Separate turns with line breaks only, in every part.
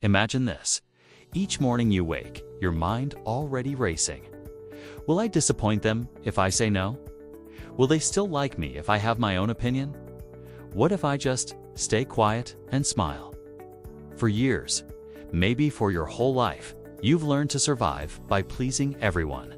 Imagine this. Each morning you wake, your mind already racing. Will I disappoint them if I say no? Will they still like me if I have my own opinion? What if I just stay quiet and smile? For years, maybe for your whole life, you've learned to survive by pleasing everyone.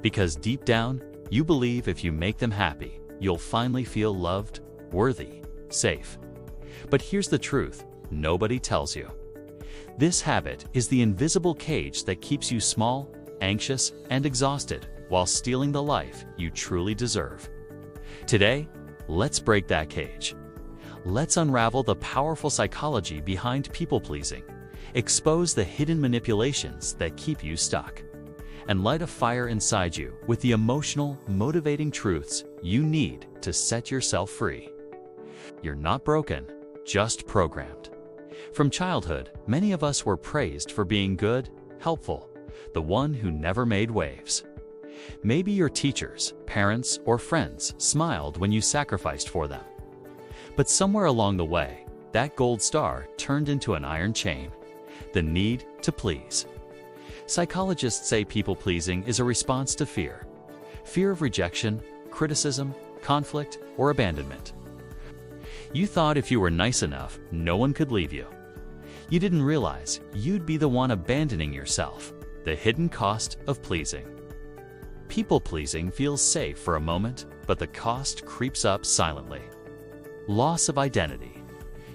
Because deep down, you believe if you make them happy, you'll finally feel loved, worthy, safe. But here's the truth, nobody tells you. This habit is the invisible cage that keeps you small, anxious, and exhausted while stealing the life you truly deserve. Today, let's break that cage. Let's unravel the powerful psychology behind people-pleasing, expose the hidden manipulations that keep you stuck, and light a fire inside you with the emotional, motivating truths you need to set yourself free. You're not broken, just programmed. From childhood, many of us were praised for being good, helpful, the one who never made waves. Maybe your teachers, parents, or friends smiled when you sacrificed for them. But somewhere along the way, that gold star turned into an iron chain, the need to please. Psychologists say people-pleasing is a response to fear. Fear of rejection, criticism, conflict, or abandonment. You thought if you were nice enough, no one could leave you. You didn't realize you'd be the one abandoning yourself, the hidden cost of pleasing. People-pleasing feels safe for a moment, but the cost creeps up silently. Loss of identity.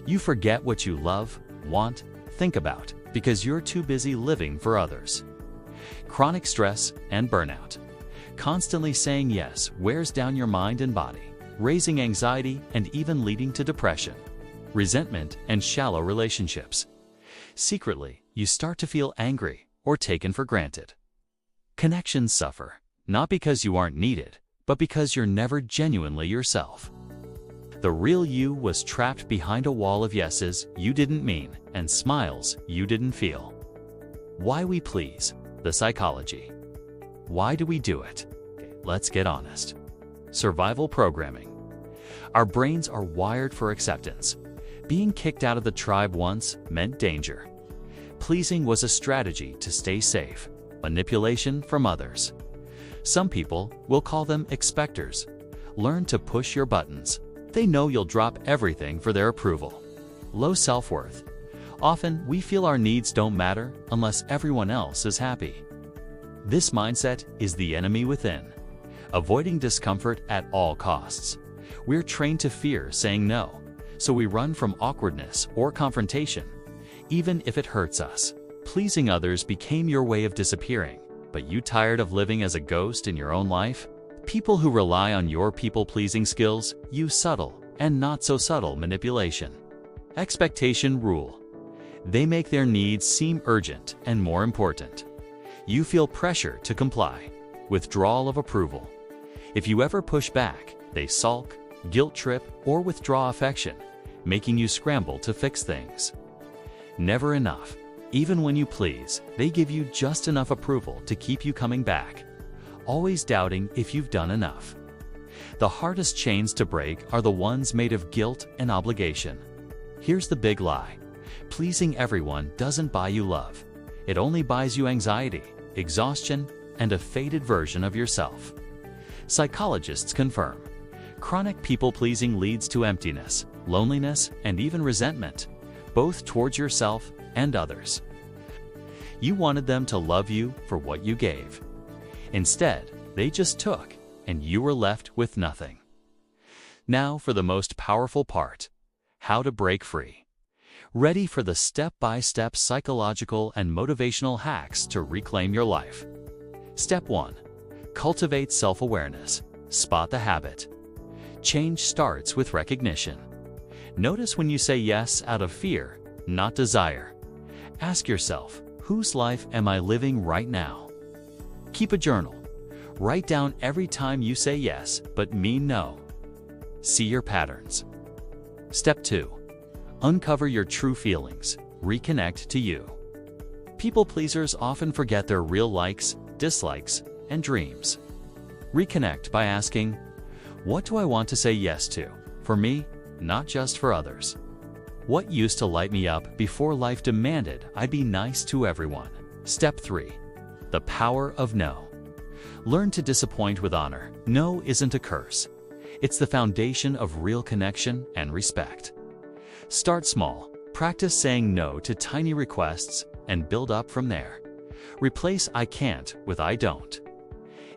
You forget what you love, want, think about, because you're too busy living for others. Chronic stress and burnout. Constantly saying yes wears down your mind and body, raising anxiety and even leading to depression. Resentment and shallow relationships. Secretly, you start to feel angry or taken for granted. Connections suffer, not because you aren't needed, but because you're never genuinely yourself. The real you was trapped behind a wall of yeses you didn't mean and smiles you didn't feel. Why we please, the psychology. Why do we do it? Let's get honest. Survival programming. Our brains are wired for acceptance. Being kicked out of the tribe once meant danger. Pleasing was a strategy to stay safe, manipulation from others. Some people, will call them expectors, learn to push your buttons. They know you'll drop everything for their approval. Low self-worth. Often, we feel our needs don't matter unless everyone else is happy. This mindset is the enemy within, avoiding discomfort at all costs. We're trained to fear saying no, so we run from awkwardness or confrontation, even if it hurts us. Pleasing others became your way of disappearing, but you tired of living as a ghost in your own life? People who rely on your people-pleasing skills use subtle and not so subtle manipulation. Expectation rule. They make their needs seem urgent and more important. You feel pressure to comply, withdrawal of approval. If you ever push back, they sulk, guilt trip, or withdraw affection, making you scramble to fix things. Never enough. Even when you please, they give you just enough approval to keep you coming back, always doubting if you've done enough. The hardest chains to break are the ones made of guilt and obligation. Here's the big lie. Pleasing everyone doesn't buy you love. It only buys you anxiety, exhaustion, and a faded version of yourself. Psychologists confirm. Chronic people-pleasing leads to emptiness, loneliness, and even resentment, both towards yourself and others. You wanted them to love you for what you gave. Instead, they just took, and you were left with nothing. Now for the most powerful part, how to break free. Ready for the step-by-step psychological and motivational hacks to reclaim your life. Step 1. Cultivate self-awareness. Spot the habit. Change starts with recognition. Notice when you say yes out of fear, not desire. Ask yourself, whose life am I living right now? Keep a journal. Write down every time you say yes but mean no. See your patterns. Step 2. Uncover your true feelings. Reconnect to you. People pleasers often forget their real likes, dislikes, and dreams. Reconnect by asking, what do I want to say yes to? For me, not just for others. What used to light me up before life demanded I be nice to everyone? Step 3. The power of no. Learn to disappoint with honor. No isn't a curse. It's the foundation of real connection and respect. Start small. Practice saying no to tiny requests and build up from there. Replace I can't with I don't.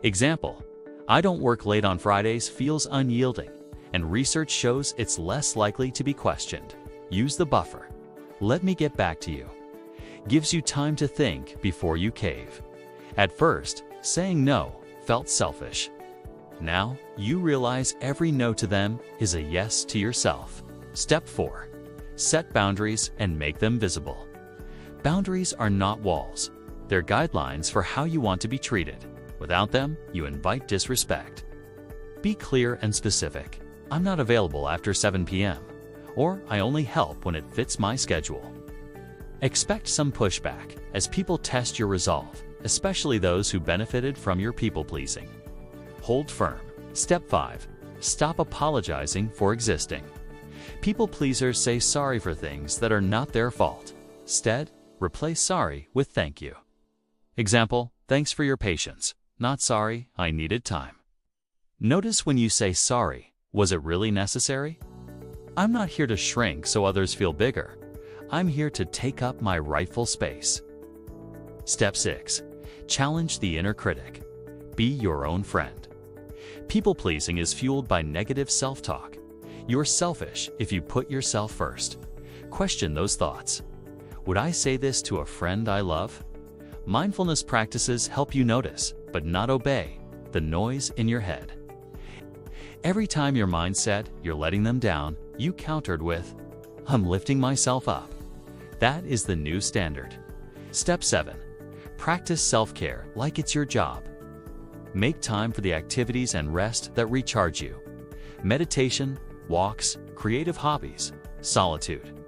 Example: I don't work late on Fridays feels unyielding, and research shows it's less likely to be questioned. Use the buffer. Let me get back to you. Gives you time to think before you cave. At first, saying no felt selfish. Now, you realize every no to them is a yes to yourself. Step 4. Set boundaries and make them visible. Boundaries are not walls. They're guidelines for how you want to be treated. Without them, you invite disrespect. Be clear and specific. I'm not available after 7 p.m. or I only help when it fits my schedule. Expect some pushback as people test your resolve, especially those who benefited from your people-pleasing. Hold firm. Step 5. Stop apologizing for existing. People-pleasers say sorry for things that are not their fault. Instead, replace sorry with thank you. Example: thanks for your patience. Not sorry, I needed time. Notice when you say sorry, was it really necessary? I'm not here to shrink so others feel bigger. I'm here to take up my rightful space. Step 6. Challenge the inner critic. Be your own friend. People-pleasing is fueled by negative self-talk. You're selfish if you put yourself first. Question those thoughts. Would I say this to a friend I love? Mindfulness practices help you notice, but not obey, the noise in your head. Every time your mind said you're letting them down, you countered with, I'm lifting myself up. That is the new standard. Step 7. Practice self-care like it's your job. Make time for the activities and rest that recharge you. Meditation, walks, creative hobbies, solitude.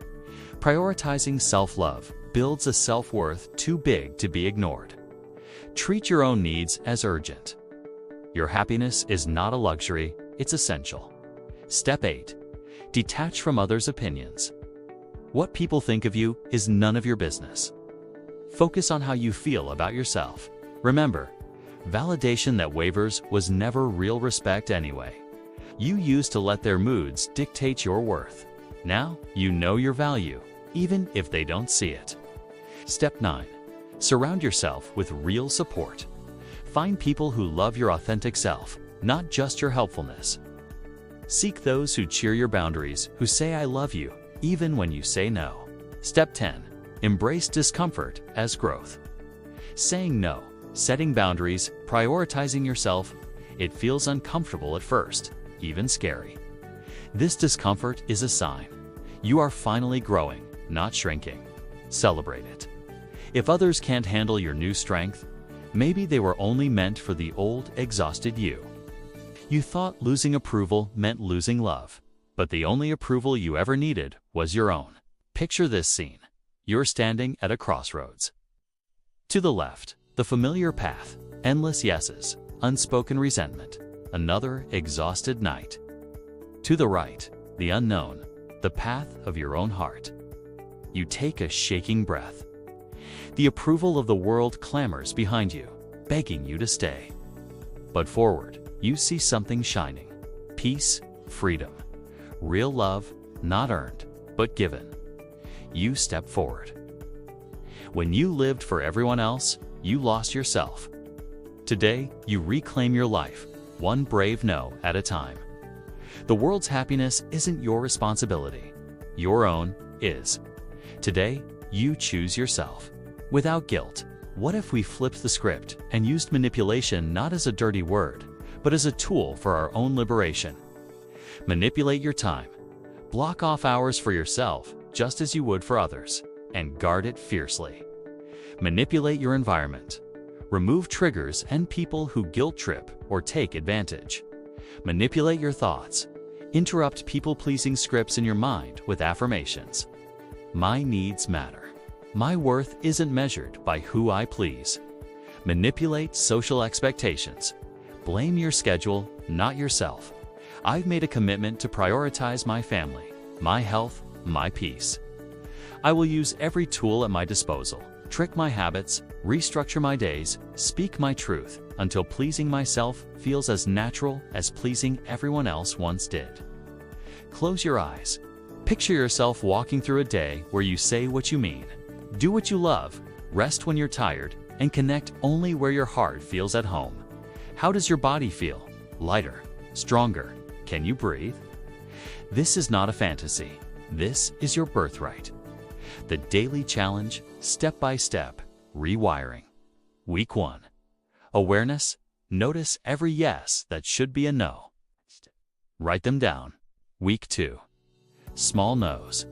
Prioritizing self-love builds a self-worth too big to be ignored. Treat your own needs as urgent. Your happiness is not a luxury, it's essential. Step 8. Detach from others' opinions. What people think of you is none of your business. Focus on how you feel about yourself. Remember, validation that wavers was never real respect anyway. You used to let their moods dictate your worth. Now you know your value, even if they don't see it. Step 9. Surround yourself with real support. Find people who love your authentic self, not just your helpfulness. Seek those who cheer your boundaries, who say I love you, even when you say no. Step 10. Embrace discomfort as growth. Saying no, setting boundaries, prioritizing yourself, it feels uncomfortable at first, even scary. This discomfort is a sign. You are finally growing, not shrinking. Celebrate it. If others can't handle your new strength, maybe they were only meant for the old, exhausted you. You thought losing approval meant losing love, but the only approval you ever needed was your own. Picture this scene. You're standing at a crossroads. To the left, the familiar path, endless yeses, unspoken resentment, another exhausted night. To the right, the unknown, the path of your own heart. You take a shaking breath. The approval of the world clamors behind you, begging you to stay. But forward, you see something shining. Peace, freedom, real love, not earned, but given. You step forward. When you lived for everyone else, you lost yourself. Today, you reclaim your life, one brave no at a time. The world's happiness isn't your responsibility. Your own is. Today, you choose yourself. Without guilt. What if we flipped the script and used manipulation not as a dirty word, but as a tool for our own liberation? Manipulate your time. Block off hours for yourself, just as you would for others, and guard it fiercely. Manipulate your environment. Remove triggers and people who guilt trip or take advantage. Manipulate your thoughts. Interrupt people-pleasing scripts in your mind with affirmations. My needs matter. My worth isn't measured by who I please. Manipulate social expectations. Blame your schedule, not yourself. I've made a commitment to prioritize my family, my health, my peace. I will use every tool at my disposal, trick my habits, restructure my days, speak my truth, until pleasing myself feels as natural as pleasing everyone else once did. Close your eyes. Picture yourself walking through a day where you say what you mean, do what you love, rest when you're tired, and connect only where your heart feels at home. How does your body feel? Lighter? Stronger? Can you breathe? This is not a fantasy. This is your birthright. The daily challenge, step by step, rewiring. Week 1. Awareness. Notice every yes that should be a no. Write them down. Week 2. Small no's.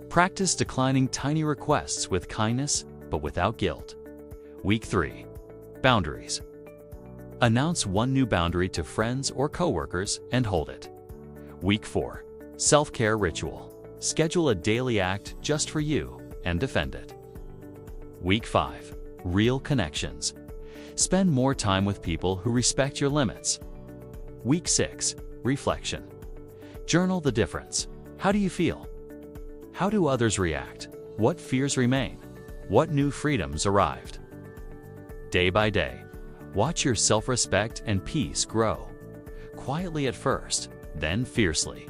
Practice declining tiny requests with kindness, but without guilt. Week 3. Boundaries. Announce one new boundary to friends or coworkers and hold it. Week 4. Self-care ritual. Schedule a daily act just for you and defend it. Week 5. Real connections. Spend more time with people who respect your limits. Week 6. Reflection. Journal the difference. How do you feel? How do others react? What fears remain? What new freedoms arrived? Day by day, watch your self-respect and peace grow. Quietly at first, then fiercely.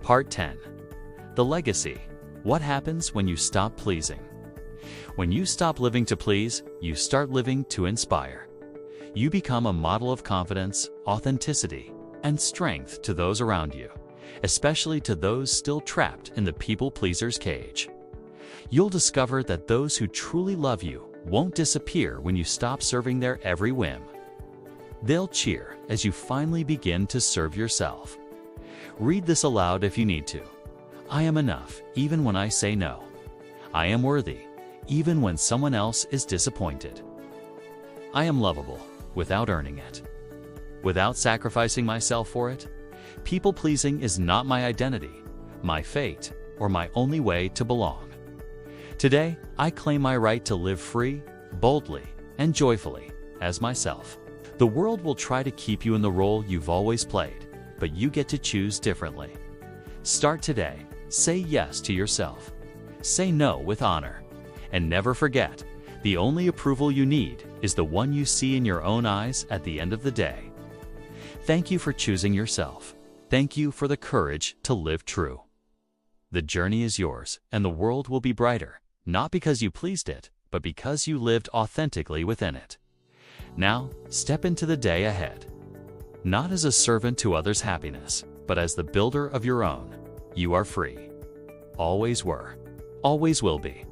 Part 10. The legacy. What happens when you stop pleasing? When you stop living to please, you start living to inspire. You become a model of confidence, authenticity, and strength to those around you, especially to those still trapped in the people-pleaser's cage. You'll discover that those who truly love you won't disappear when you stop serving their every whim. They'll cheer as you finally begin to serve yourself. Read this aloud if you need to. I am enough, even when I say no. I am worthy, even when someone else is disappointed. I am lovable, without earning it. Without sacrificing myself for it. People-pleasing is not my identity, my fate, or my only way to belong. Today, I claim my right to live free, boldly, and joyfully as myself. The world will try to keep you in the role you've always played, but you get to choose differently. Start today. Say yes to yourself. Say no with honor. And never forget, the only approval you need is the one you see in your own eyes at the end of the day. Thank you for choosing yourself. Thank you for the courage to live true. The journey is yours, and the world will be brighter, not because you pleased it, but because you lived authentically within it. Now, step into the day ahead. Not as a servant to others' happiness, but as the builder of your own. You are free. Always were. Always will be.